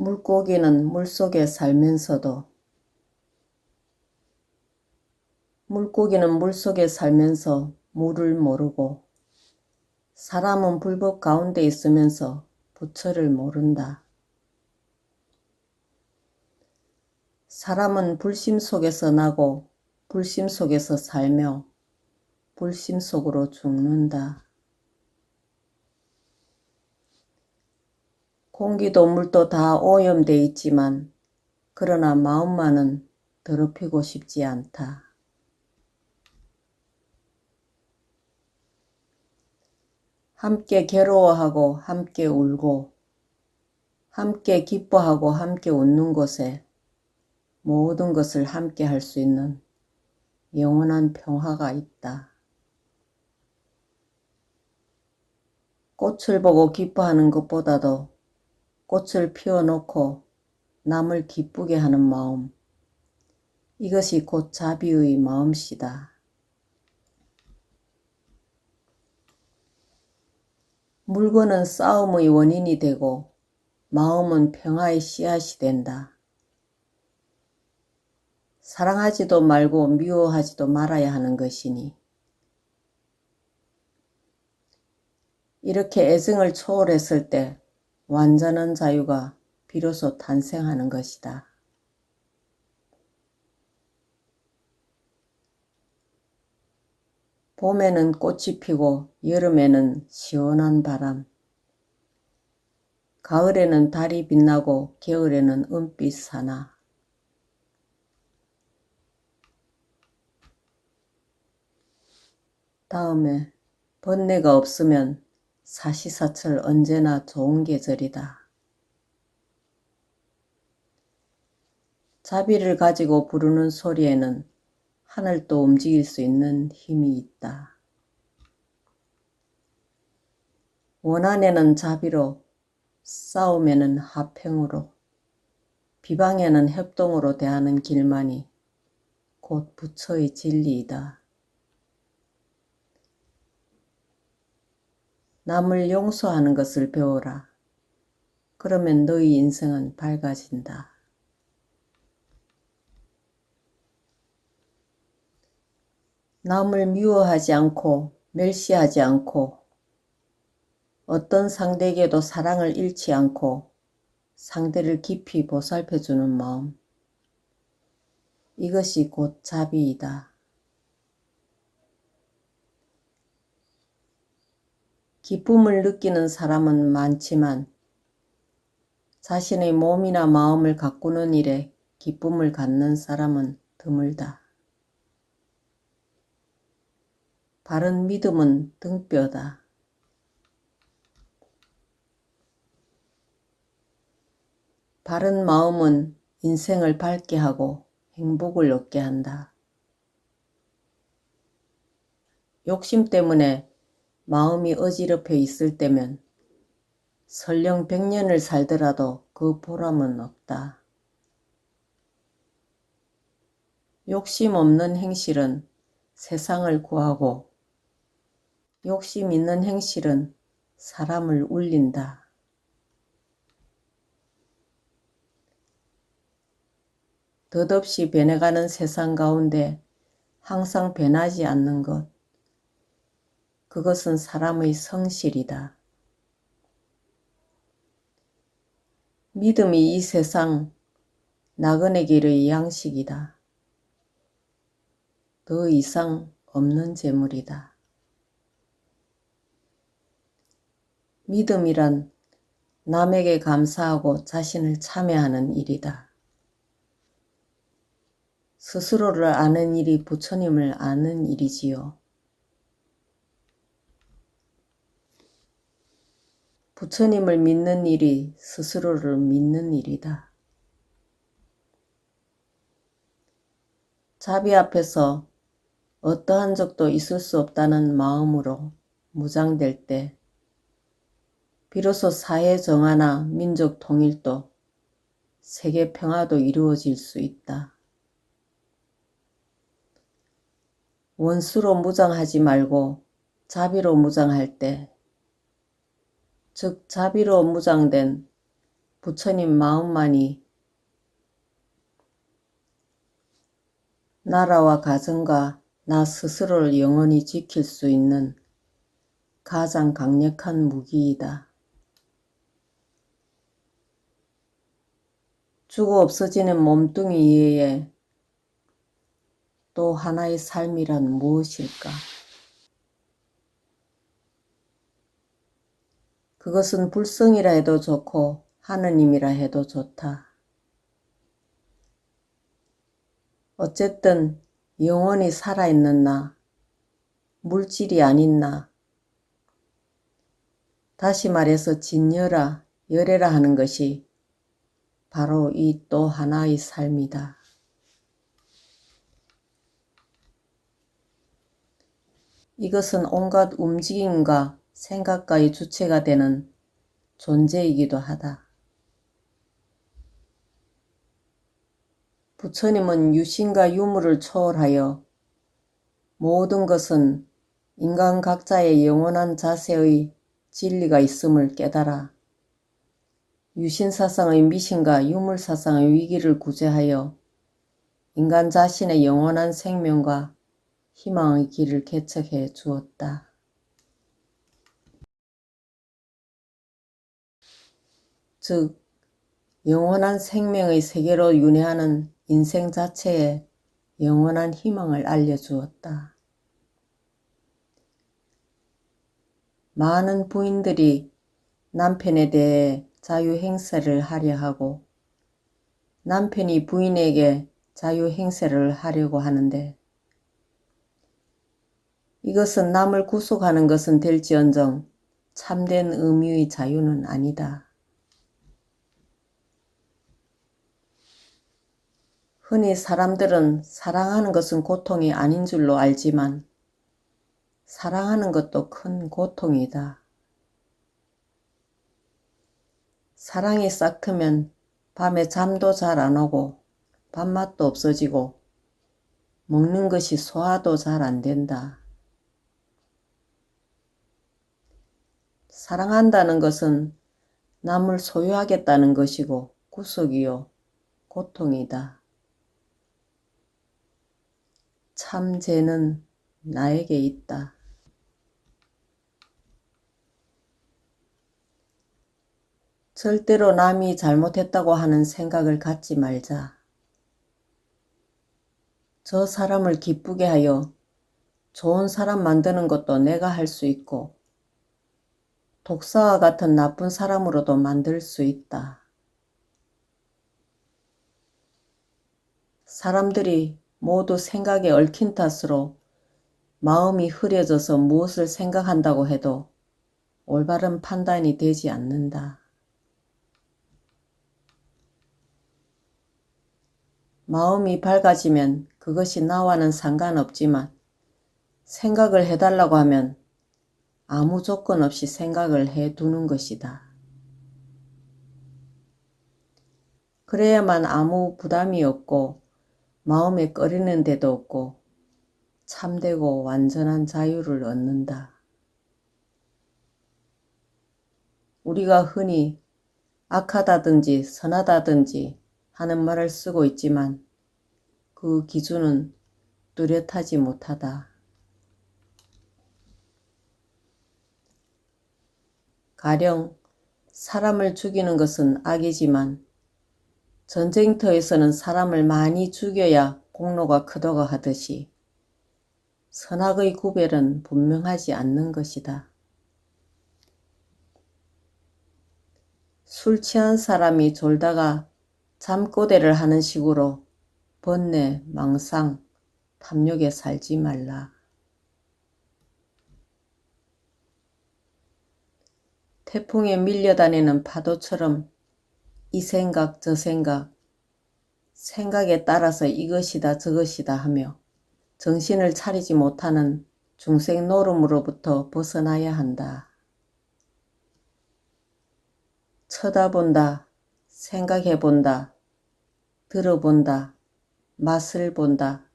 물고기는 물속에 살면서도 물고기는 물속에 살면서 물을 모르고 사람은 불법 가운데 있으면서 부처를 모른다. 사람은 불심 속에서 나고 불심 속에서 살며 불심 속으로 죽는다. 공기도 물도 다 오염돼 있지만 그러나 마음만은 더럽히고 싶지 않다. 함께 괴로워하고 함께 울고 함께 기뻐하고 함께 웃는 곳에 모든 것을 함께 할 수 있는 영원한 평화가 있다. 꽃을 보고 기뻐하는 것보다도 꽃을 피워놓고 남을 기쁘게 하는 마음, 이것이 곧 자비의 마음씨다. 물건은 싸움의 원인이 되고 마음은 평화의 씨앗이 된다. 사랑하지도 말고 미워하지도 말아야 하는 것이니 이렇게 애증을 초월했을 때 완전한 자유가 비로소 탄생하는 것이다. 봄에는 꽃이 피고 여름에는 시원한 바람, 가을에는 달이 빛나고 겨울에는 은빛 사나. 다음에 번뇌가 없으면 사시사철 언제나 좋은 계절이다. 자비를 가지고 부르는 소리에는 하늘도 움직일 수 있는 힘이 있다. 원한에는 자비로, 싸움에는 화평으로, 비방에는 협동으로 대하는 길만이 곧 부처의 진리이다. 남을 용서하는 것을 배워라. 그러면 너의 인생은 밝아진다. 남을 미워하지 않고 멸시하지 않고 어떤 상대에게도 사랑을 잃지 않고 상대를 깊이 보살펴주는 마음, 이것이 곧 자비이다. 기쁨을 느끼는 사람은 많지만 자신의 몸이나 마음을 가꾸는 일에 기쁨을 갖는 사람은 드물다. 바른 믿음은 등뼈다. 바른 마음은 인생을 밝게 하고 행복을 얻게 한다. 욕심 때문에 마음이 어지럽혀 있을 때면 설령 100년을 살더라도 그 보람은 없다. 욕심 없는 행실은 세상을 구하고 욕심 있는 행실은 사람을 울린다. 덧없이 변해가는 세상 가운데 항상 변하지 않는 것, 그것은 사람의 성실이다. 믿음이 이 세상 나그네 길의 양식이다. 더 이상 없는 재물이다. 믿음이란 남에게 감사하고 자신을 참여하는 일이다. 스스로를 아는 일이 부처님을 아는 일이지요. 부처님을 믿는 일이 스스로를 믿는 일이다. 자비 앞에서 어떠한 적도 있을 수 없다는 마음으로 무장될 때 비로소 사회 정화나 민족 통일도 세계 평화도 이루어질 수 있다. 원수로 무장하지 말고 자비로 무장할 때, 즉 자비로 무장된 부처님 마음만이 나라와 가정과 나 스스로를 영원히 지킬 수 있는 가장 강력한 무기이다. 죽어 없어지는 몸뚱이 이외에 또 하나의 삶이란 무엇일까? 그것은 불성이라 해도 좋고 하느님이라 해도 좋다. 어쨌든 영원히 살아있는 나, 물질이 아닌 나, 다시 말해서 진여라, 열애라 하는 것이 바로 이 또 하나의 삶이다. 이것은 온갖 움직임과 생각과의 주체가 되는 존재이기도 하다. 부처님은 유신과 유무를 초월하여 모든 것은 인간 각자의 영원한 자세의 진리가 있음을 깨달아 유신사상의 미신과 유물사상의 위기를 구제하여 인간 자신의 영원한 생명과 희망의 길을 개척해 주었다. 즉, 영원한 생명의 세계로 윤회하는 인생 자체에 영원한 희망을 알려주었다. 많은 부인들이 남편에 대해 자유행세를 하려 하고 남편이 부인에게 자유행세를 하려고 하는데 이것은 남을 구속하는 것은 될지언정 참된 의미의 자유는 아니다. 흔히 사람들은 사랑하는 것은 고통이 아닌 줄로 알지만 사랑하는 것도 큰 고통이다. 사랑이 싹 트면 밤에 잠도 잘 안 오고 밥맛도 없어지고 먹는 것이 소화도 잘 안 된다. 사랑한다는 것은 남을 소유하겠다는 것이고 구속이요 고통이다. 참 죄는 나에게 있다. 절대로 남이 잘못했다고 하는 생각을 갖지 말자. 저 사람을 기쁘게 하여 좋은 사람 만드는 것도 내가 할 수 있고 독사와 같은 나쁜 사람으로도 만들 수 있다. 사람들이 모두 생각에 얽힌 탓으로 마음이 흐려져서 무엇을 생각한다고 해도 올바른 판단이 되지 않는다. 마음이 밝아지면 그것이 나와는 상관없지만 생각을 해달라고 하면 아무 조건 없이 생각을 해두는 것이다. 그래야만 아무 부담이 없고 마음에 꺼리는 데도 없고 참되고 완전한 자유를 얻는다. 우리가 흔히 악하다든지 선하다든지 하는 말을 쓰고 있지만 그 기준은 뚜렷하지 못하다. 가령 사람을 죽이는 것은 악이지만 전쟁터에서는 사람을 많이 죽여야 공로가 크다고 하듯이 선악의 구별은 분명하지 않는 것이다. 술 취한 사람이 졸다가 잠꼬대를 하는 식으로 번뇌, 망상, 탐욕에 살지 말라. 태풍에 밀려다니는 파도처럼 이 생각 저 생각, 생각에 따라서 이것이다 저것이다 하며 정신을 차리지 못하는 중생 노름으로부터 벗어나야 한다. 쳐다본다, 생각해본다, 들어본다, 맛을 본다.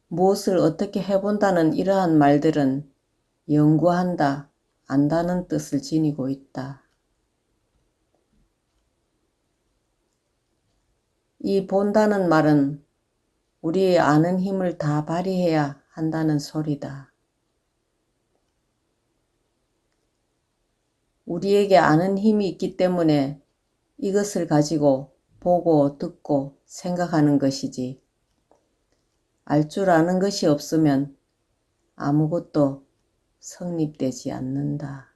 무엇을 어떻게 해본다는 이러한 말들은 연구한다, 안다는 뜻을 지니고 있다. 이 본다는 말은 우리의 아는 힘을 다 발휘해야 한다는 소리다. 우리에게 아는 힘이 있기 때문에 이것을 가지고 보고 듣고 생각하는 것이지, 알 줄 아는 것이 없으면 아무것도 성립되지 않는다.